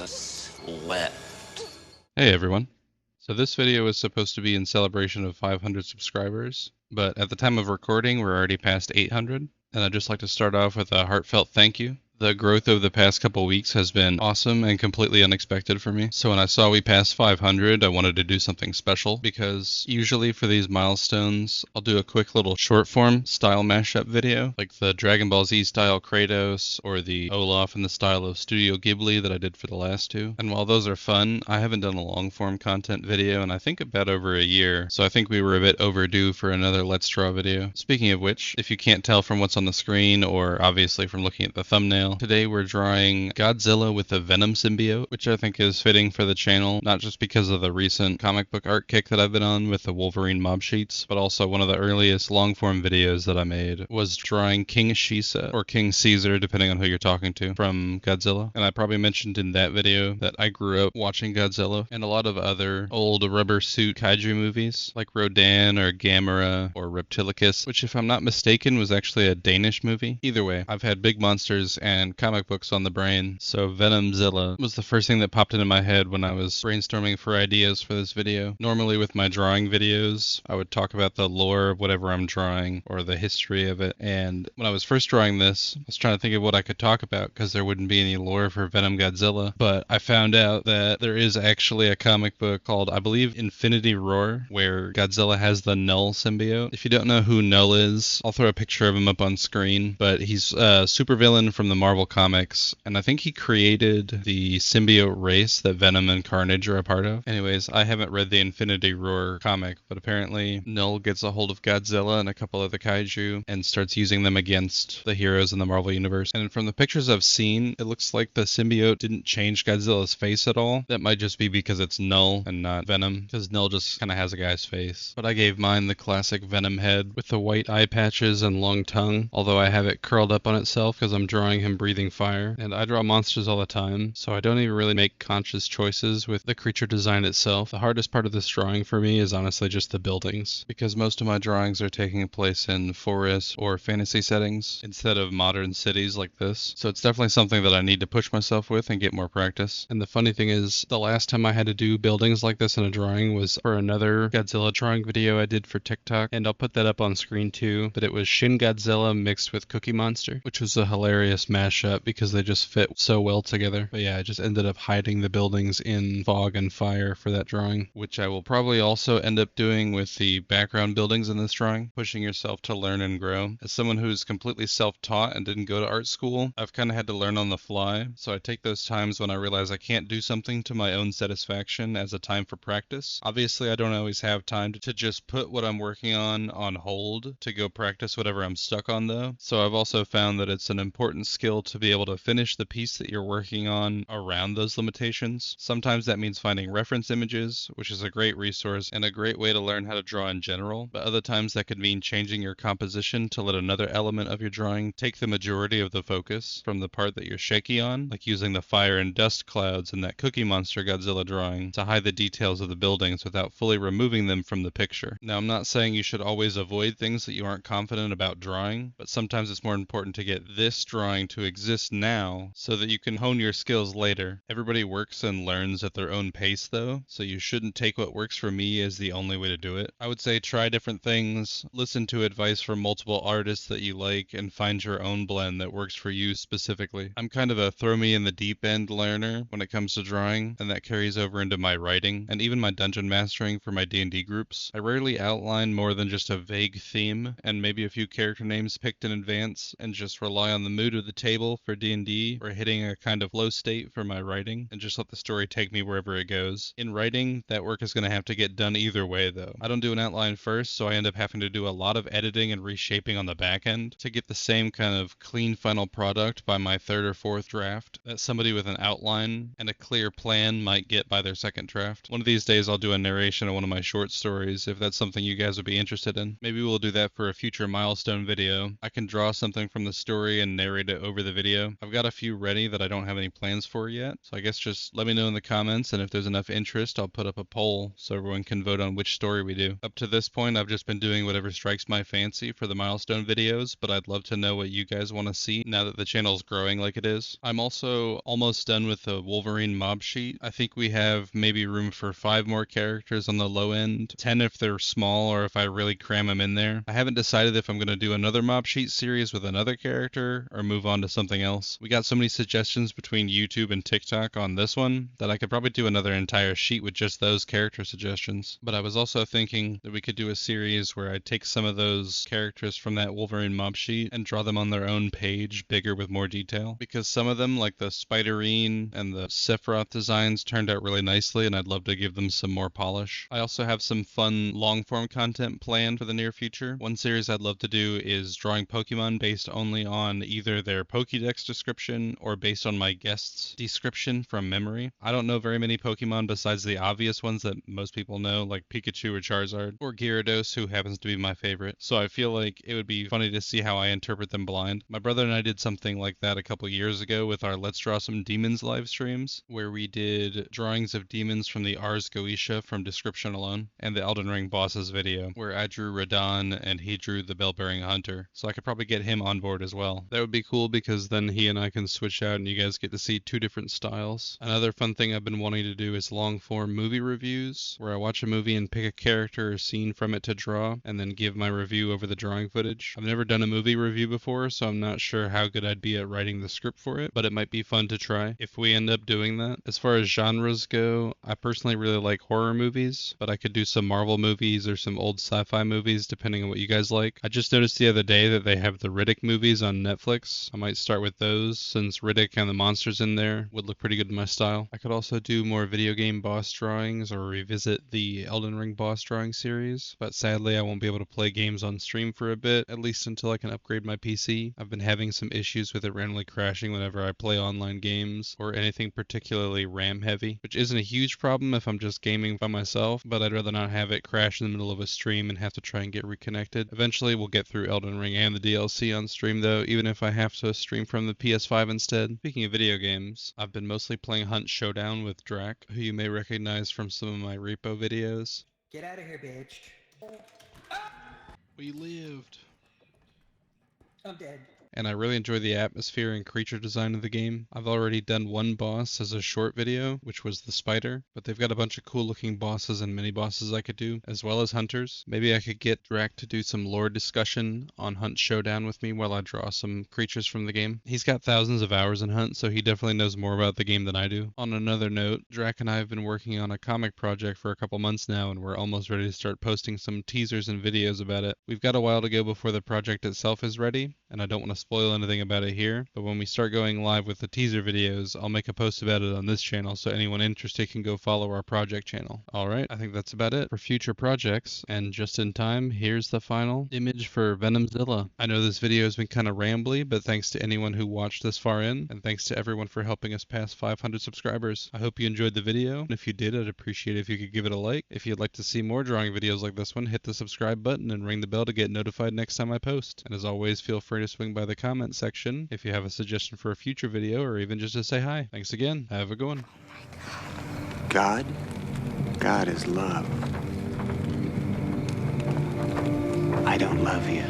Wet. Hey everyone. So this video was supposed to be in celebration of 500 subscribers, but at the time of recording we're already past 800, and I'd just like to start off with a heartfelt thank you. The growth of the past couple weeks has been awesome and completely unexpected for me. So when I saw we passed 500, I wanted to do something special because usually for these milestones, I'll do a quick little short form style mashup video, like the Dragon Ball Z style Kratos or the Olaf in the style of Studio Ghibli that I did for the last two. And while those are fun, I haven't done a long form content video in I think about over a year, so I think we were a bit overdue for another Let's Draw video. Speaking of which, if you can't tell from what's on the screen or obviously from looking at the thumbnail, today we're drawing Godzilla with a Venom symbiote, which I think is fitting for the channel, not just because of the recent comic book art kick that I've been on with the Wolverine mob sheets, but also one of the earliest long-form videos that I made was drawing King Shisa, or King Caesar, depending on who you're talking to, from Godzilla. And I probably mentioned in that video that I grew up watching Godzilla and a lot of other old rubber suit kaiju movies, like Rodan or Gamera or Reptilicus, which if I'm not mistaken was actually a Danish movie. Either way, I've had big monsters and comic books on the brain, so Venomzilla was the first thing that popped into my head when I was brainstorming for ideas for this video. Normally with my drawing videos, I would talk about the lore of whatever I'm drawing or the history of it, and when I was first drawing this, I was trying to think of what I could talk about because there wouldn't be any lore for Venom Godzilla, but I found out that there is actually a comic book called, I believe, Infinity Roar, where Godzilla has the Null symbiote. If you don't know who Null is, I'll throw a picture of him up on screen, but he's a supervillain from the Marvel Comics, and I think he created the symbiote race that Venom and Carnage are a part of. Anyways, I haven't read the Infinity Roar comic, but apparently Null gets a hold of Godzilla and a couple other kaiju and starts using them against the heroes in the Marvel Universe. And from the pictures I've seen, it looks like the symbiote didn't change Godzilla's face at all. That might just be because it's Null and not Venom, because Null just kind of has a guy's face. But I gave mine the classic Venom head with the white eye patches and long tongue, although I have it curled up on itself because I'm drawing him breathing fire. And I draw monsters all the time, so I don't even really make conscious choices with the creature design itself. The hardest part of this drawing for me is honestly just the buildings, because most of my drawings are taking place in forest or fantasy settings instead of modern cities like this. So it's definitely something that I need to push myself with and get more practice. And the funny thing is, the last time I had to do buildings like this in a drawing was for another Godzilla drawing video I did for TikTok, and I'll put that up on screen too, but it was Shin Godzilla mixed with Cookie Monster, which was a hilarious mashup because they just fit so well together. But yeah, I just ended up hiding the buildings in fog and fire for that drawing, which I will probably also end up doing with the background buildings in this drawing. Pushing yourself to learn and grow. As someone who's completely self-taught and didn't go to art school, I've kind of had to learn on the fly, so I take those times when I realize I can't do something to my own satisfaction as a time for practice. Obviously, I don't always have time to just put what I'm working on hold to go practice whatever I'm stuck on though, so I've also found that it's an important skill to be able to finish the piece that you're working on around those limitations. Sometimes that means finding reference images, which is a great resource and a great way to learn how to draw in general, but other times that could mean changing your composition to let another element of your drawing take the majority of the focus from the part that you're shaky on, like using the fire and dust clouds in that Cookie Monster Godzilla drawing to hide the details of the buildings without fully removing them from the picture. Now, I'm not saying you should always avoid things that you aren't confident about drawing, but sometimes it's more important to get this drawing to exist now so that you can hone your skills later. Everybody works and learns at their own pace though, so you shouldn't take what works for me as the only way to do it. I would say try different things, listen to advice from multiple artists that you like, and find your own blend that works for you specifically. I'm kind of a throw me in the deep end learner when it comes to drawing, and that carries over into my writing and even my dungeon mastering for my D&D groups. I rarely outline more than just a vague theme and maybe a few character names picked in advance, and just rely on the mood of the table for D&D or hitting a kind of flow state for my writing and just let the story take me wherever it goes. In writing, that work is going to have to get done either way though. I don't do an outline first, so I end up having to do a lot of editing and reshaping on the back end to get the same kind of clean final product by my third or fourth draft that somebody with an outline and a clear plan might get by their second draft. One of these days I'll do a narration of one of my short stories if that's something you guys would be interested in. Maybe we'll do that for a future milestone video. I can draw something from the story and narrate it over the video. I've got a few ready that I don't have any plans for yet, so I guess just let me know in the comments, and if there's enough interest, I'll put up a poll so everyone can vote on which story we do. Up to this point, I've just been doing whatever strikes my fancy for the milestone videos, but I'd love to know what you guys want to see now that the channel's growing like it is. I'm also almost done with the Wolverine mob sheet. I think we have maybe room for 5 more characters on the low end, 10 if they're small or if I really cram them in there. I haven't decided if I'm going to do another mob sheet series with another character or move on to something else. We got so many suggestions between YouTube and TikTok on this one that I could probably do another entire sheet with just those character suggestions. But I was also thinking that we could do a series where I take some of those characters from that Wolverine mob sheet and draw them on their own page, bigger with more detail. Because some of them, like the Spiderine and the Sephiroth designs, turned out really nicely, and I'd love to give them some more polish. I also have some fun long-form content planned for the near future. One series I'd love to do is drawing Pokemon based only on either their Pokédex description or based on my guest's description from memory. I don't know very many Pokemon besides the obvious ones that most people know, like Pikachu or Charizard, or Gyarados, who happens to be my favorite. So I feel like it would be funny to see how I interpret them blind. My brother and I did something like that a couple years ago with our Let's Draw Some Demons live streams, where we did drawings of demons from the Ars Goetia from description alone, and the Elden Ring bosses video, where I drew Radon and he drew the Bell-Bearing Hunter. So I could probably get him on board as well. That would be cool because then he and I can switch out and you guys get to see 2 different styles. Another fun thing I've been wanting to do is long-form movie reviews, where I watch a movie and pick a character or scene from it to draw, and then give my review over the drawing footage. I've never done a movie review before, so I'm not sure how good I'd be at writing the script for it, but it might be fun to try if we end up doing that. As far as genres go, I personally really like horror movies, but I could do some Marvel movies or some old sci-fi movies depending on what you guys like. I just noticed the other day that they have the Riddick movies on Netflix. I might start with those since Riddick and the monsters in there would look pretty good in my style. I could also do more video game boss drawings or revisit the Elden Ring boss drawing series, but sadly I won't be able to play games on stream for a bit, at least until I can upgrade my PC. I've been having some issues with it randomly crashing whenever I play online games or anything particularly RAM heavy, which isn't a huge problem if I'm just gaming by myself, but I'd rather not have it crash in the middle of a stream and have to try and get reconnected. Eventually we'll get through Elden Ring and the DLC on stream though, even if I have to stream from the PS5 instead. Speaking of video games, I've been mostly playing Hunt Showdown with Drac, who you may recognize from some of my repo videos. Get out of here, bitch. We lived. I'm dead. And I really enjoy the atmosphere and creature design of the game. I've already done one boss as a short video, which was the spider, but they've got a bunch of cool looking bosses and mini bosses I could do, as well as hunters. Maybe I could get Drac to do some lore discussion on Hunt Showdown with me while I draw some creatures from the game. He's got thousands of hours in Hunt, so he definitely knows more about the game than I do. On another note, Drac and I have been working on a comic project for a couple months now, and we're almost ready to start posting some teasers and videos about it. We've got a while to go before the project itself is ready, and I don't want to spoil anything about it here, but when we start going live with the teaser videos, I'll make a post about it on this channel so anyone interested can go follow our project channel. Alright, I think that's about it for future projects, and just in time, here's the final image for Venomzilla. I know this video has been kind of rambly, but thanks to anyone who watched this far in, and thanks to everyone for helping us pass 500 subscribers. I hope you enjoyed the video, and if you did, I'd appreciate it if you could give it a like. If you'd like to see more drawing videos like this one, hit the subscribe button and ring the bell to get notified next time I post. And as always, feel free to swing by the comment section if you have a suggestion for a future video or even just to say hi. Thanks again. Have a good one. God is love. I don't love you.